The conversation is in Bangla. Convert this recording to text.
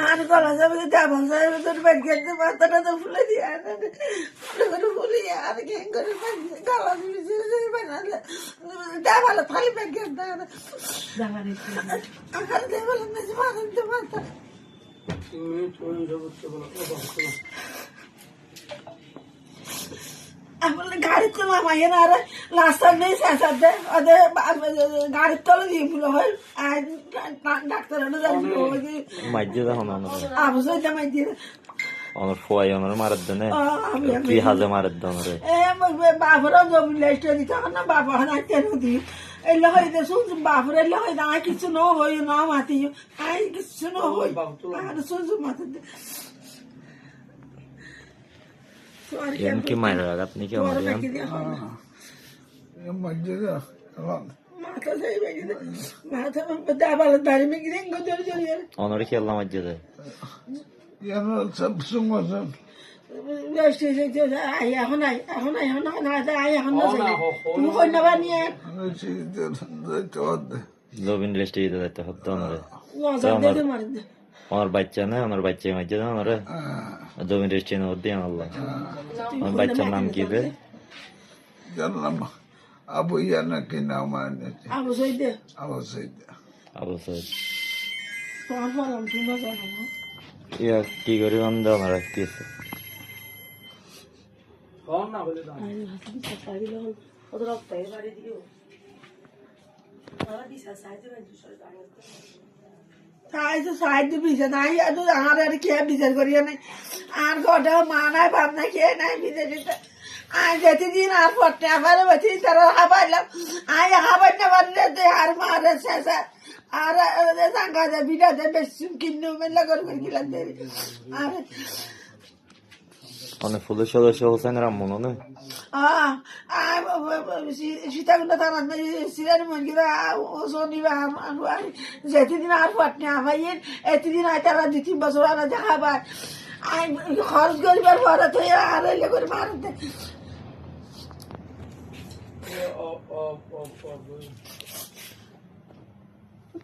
আর গলা যাবে ডাবল সাহেব তোর বাড়ি খেতে মাথাটা তো ফুলে দিয়ে ফুলে ফুলিয়ে আর ঘেং করে গলা দিয়ে বানালে ডাবালে ফালি ব্যাগ খেতে আকার দিয়ে বলেন না যে মাথা মাথা গাড়ির তো নামাইয়ে না আর রাস্তার নেই শেষার দেয় ওদের গাড়ির তলে দিয়ে ফুলো হয় আর ডাক্তার আবুঝাইতে মাইয়ে Onur fuay onur maradını. Ki haze maradını onur. বাপরা জমি লেস্টে দিতে না বাবা না কেন দিই এলে হইতে শুনছি বাপরে এলে হইতে আই কিছু ন হই না মাতি আই কিছু ন হই আর শুনছি মাতি Yan ki mayra ragat ni ki onur yan. মাথা যাই বেগে মাথা ডাবাল দাঁড়ি মেগে রেঙ্গ জোরে জোরে Onur ki Allah majjede. Yanıl Samsung olsun. এখন তুমি কই না বানিয়ে Lobin leşte yedi de hatta onur. নজর দিয়ে মারি দে Onur bachchane onur bachche majjede onur. Lobin leşte ne oldu yan Allah. Onur bachchan nam ki de. Yanılım. Abu yana ki namane. Abu সইদে Abu saydı. Abu Said. তোমার বললাম তুমি জানো না Ya ki kori onda onur ki. ওদের রক্তাই বাড়ি দিও ওরা দিশা সাইজে সাইজ বিছে নাই আর আর আর খেয়ে বিচার করিয়া নাই আর গোটা মা নাই বাপ নাই খেয়ে নাই বিদেশে আই যেদিন আর পটে আবার বেশি তারা হাবাইলাম আই হাবাই না পারলে আর মারে শেষ আর সাঙ্গা দে বিটা দে বেশি কিন্নু মেলা করে গেলাম আর Onu full çalışıyor olsan ramon onu. Sitakunda থানা সিরানি মন্দিরা শনিবার যেদিন আর পটনে আভাইয়েন এতদিন আয় তারা 2-3 বছর আর দেখাবার আই খরচ করিবার পরে তো আর এলে করে মারতে